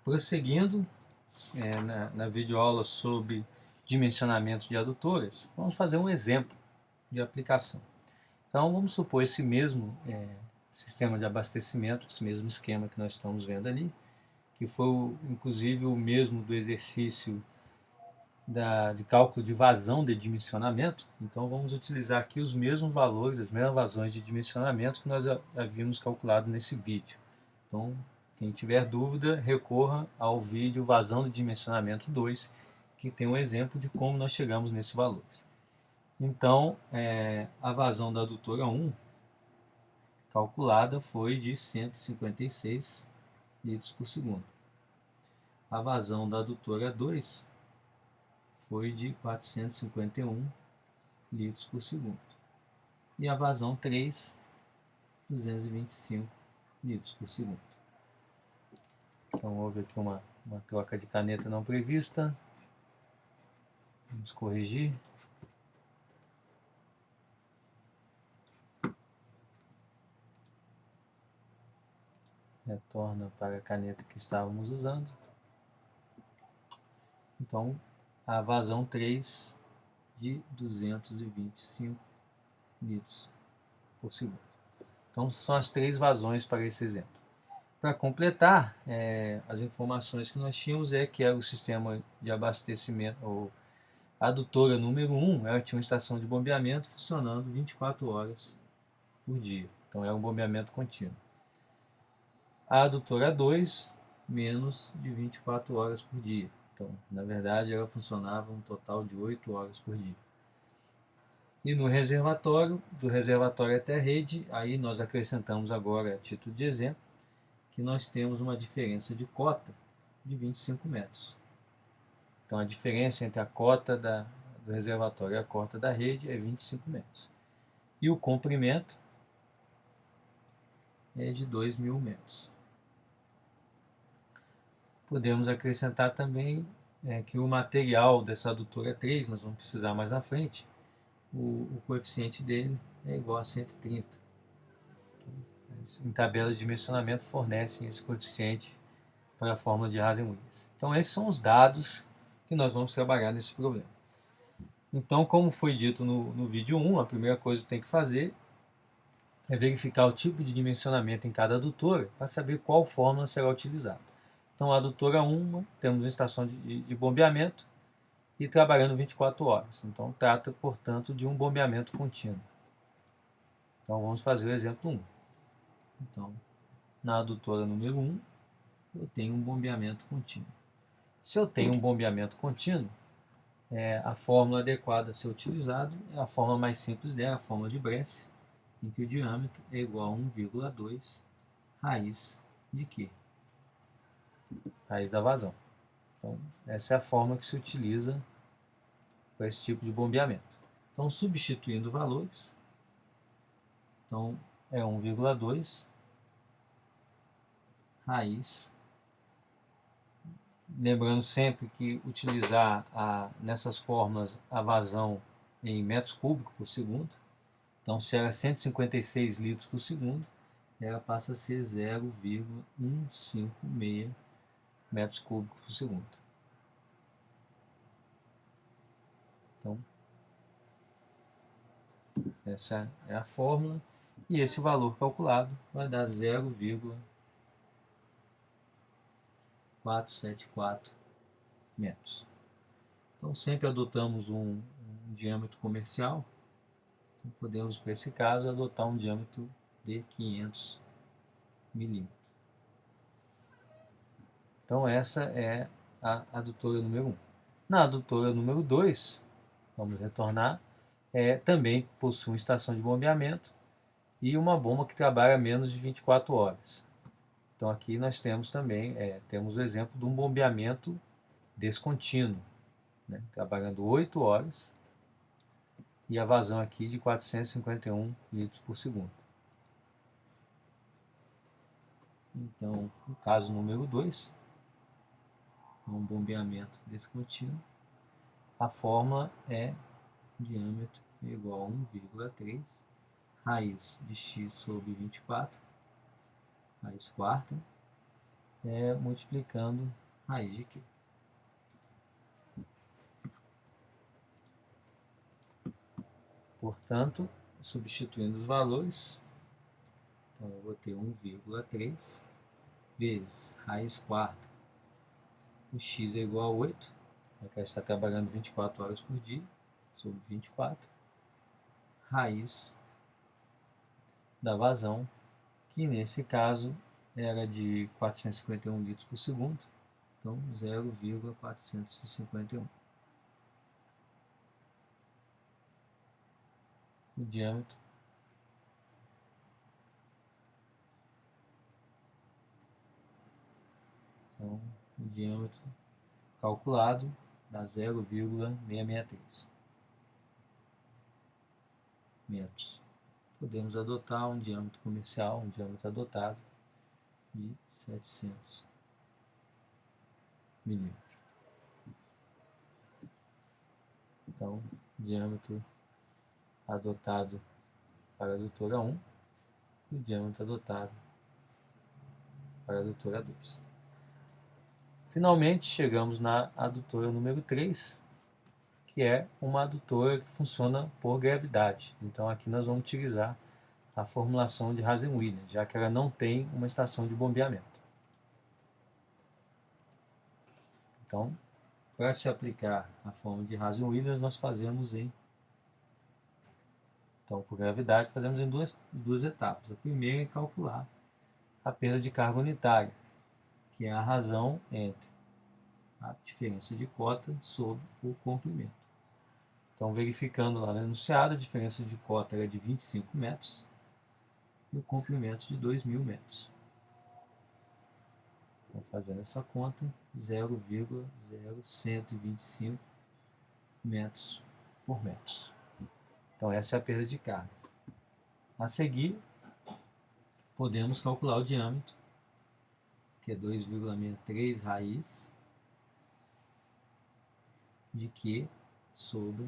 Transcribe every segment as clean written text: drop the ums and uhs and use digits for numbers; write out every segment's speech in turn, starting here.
Prosseguindo na videoaula sobre dimensionamento de adutoras, vamos fazer um exemplo de aplicação. Então vamos supor esse mesmo sistema de abastecimento, esse mesmo esquema que nós estamos vendo ali, que foi inclusive o mesmo do exercício de cálculo de vazão de dimensionamento. Então vamos utilizar aqui os mesmos valores, as mesmas vazões de dimensionamento que nós havíamos calculado nesse vídeo. Então, quem tiver dúvida, recorra ao vídeo Vazão de Dimensionamento 2, que tem um exemplo de como nós chegamos nesses valores. Então, a vazão da adutora 1 calculada foi de 156 litros por segundo. A vazão da adutora 2 foi de 451 litros por segundo. E a vazão 3, 225 litros por segundo. Então houve aqui uma troca de caneta não prevista. Vamos corrigir. Retorna para a caneta que estávamos usando. Então, a vazão 3 de 225 litros por segundo. Então, são as 3 vazões para esse exemplo. Para completar, as informações que nós tínhamos que era o sistema de abastecimento, ou a adutora número 1, ela tinha uma estação de bombeamento funcionando 24 horas por dia. Então, é um bombeamento contínuo. A adutora 2, menos de 24 horas por dia. Então, na verdade, ela funcionava um total de 8 horas por dia. E no reservatório, do reservatório até a rede, aí nós acrescentamos agora, a título de exemplo, que nós temos uma diferença de cota de 25 metros. Então, a diferença entre a cota do reservatório e a cota da rede é 25 metros. E o comprimento é de 2.000 metros. Podemos acrescentar também que o material dessa adutora 3, nós vamos precisar mais à frente, o coeficiente dele é igual a 130. Em tabelas de dimensionamento fornecem esse coeficiente para a fórmula de Hazen-Williams. Então esses são os dados que nós vamos trabalhar nesse problema. Então, como foi dito no vídeo 1, a primeira coisa que tem que fazer é verificar o tipo de dimensionamento em cada adutora para saber qual fórmula será utilizada. Então, a adutora 1, temos uma estação de bombeamento e trabalhando 24 horas. Então, trata, portanto, de um bombeamento contínuo. Então, vamos fazer o exemplo 1. Então, na adutora número 1, eu tenho um bombeamento contínuo. Se eu tenho um bombeamento contínuo, a fórmula adequada a ser utilizada é a fórmula mais simples dela, a fórmula de Bresse, em que o diâmetro é igual a 1,2 raiz de Q? Raiz da vazão. Então, essa é a fórmula que se utiliza para esse tipo de bombeamento. Então, substituindo valores, então é 1,2 raiz. Lembrando sempre que utilizar nessas fórmulas a vazão em metros cúbicos por segundo. Então, se era 156 litros por segundo, ela passa a ser 0,156 metros cúbicos por segundo. Então, essa é a fórmula. E esse valor calculado vai dar 0,474 metros. Então, sempre adotamos um diâmetro comercial. Então, podemos, para esse caso, adotar um diâmetro de 500 milímetros. Então, essa é a adutora número 1. Na adutora número 2, vamos retornar, também possui uma estação de bombeamento e uma bomba que trabalha menos de 24 horas. Então, aqui nós temos também temos o exemplo de um bombeamento descontínuo, né, trabalhando 8 horas e a vazão aqui de 451 litros por segundo. Então, no caso número 2, um bombeamento descontínuo, a fórmula é diâmetro igual a 1,3 raiz de x sobre 24, raiz quarta, multiplicando raiz de Q. Portanto, substituindo os valores, então eu vou ter 1,3 vezes raiz quarta, o x é igual a 8, aqui está trabalhando 24 horas por dia, sobre 24, raiz da vazão, que nesse caso era de 451 litros por segundo, então 0,451. O diâmetro o diâmetro calculado dá 0,663 metros. Podemos adotar um diâmetro comercial, um diâmetro adotado de 700 milímetros. Então, diâmetro adotado para a adutora 1 e o diâmetro adotado para a adutora 2. Finalmente, chegamos na adutora número 3, que é uma adutora que funciona por gravidade. Então, aqui nós vamos utilizar a formulação de Hazen-Williams, já que ela não tem uma estação de bombeamento. Então, para se aplicar a fórmula de Hazen-Williams, nós fazemos então, por gravidade, fazemos em duas etapas. A primeira é calcular a perda de carga unitária, que é a razão entre a diferença de cota sobre o comprimento. Então, verificando lá no enunciado, a diferença de cota era de 25 metros e o comprimento de 2.000 metros. Então, fazendo essa conta, 0,0125 metros por metro. Então, essa é a perda de carga. A seguir, podemos calcular o diâmetro, que é 2,63 raiz de Q sobre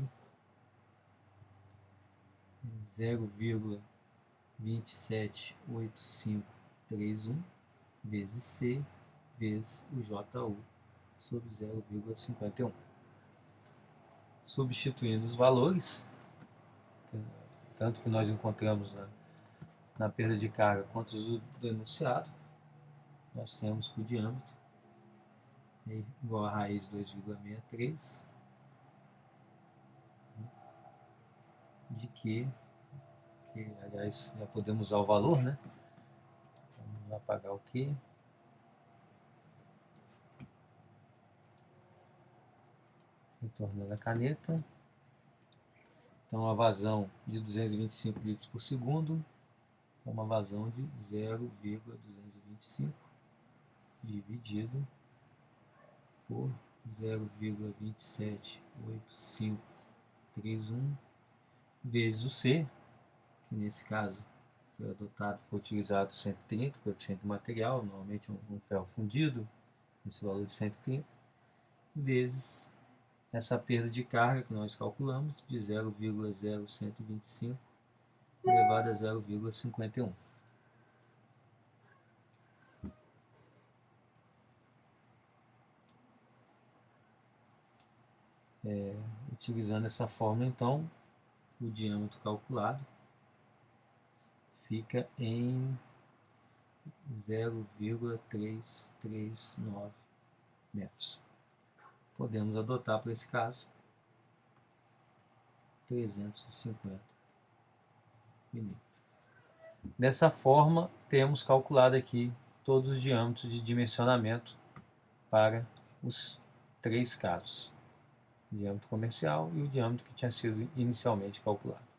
0,27851 vezes C vezes o JU sobre 0,51. Substituindo os valores, tanto que nós encontramos na perda de carga quanto os do enunciado, nós temos que o diâmetro é igual a raiz de 2,63 de Q, que aliás já podemos usar o valor, né? Vamos apagar o Q. Retornando a caneta. Então, a vazão de 225 litros por segundo é uma vazão de 0,225 dividido por 0,2785131 vezes o C, que nesse caso foi utilizado 130, coeficiente do material, normalmente um ferro fundido, esse valor de 130, vezes essa perda de carga que nós calculamos de 0,0125 elevado a 0,51. Utilizando essa fórmula, então, o diâmetro calculado fica em 0,339 metros. Podemos adotar para esse caso 350 milímetros. Dessa forma, temos calculado aqui todos os diâmetros de dimensionamento para os três casos: o diâmetro comercial e o diâmetro que tinha sido inicialmente calculado.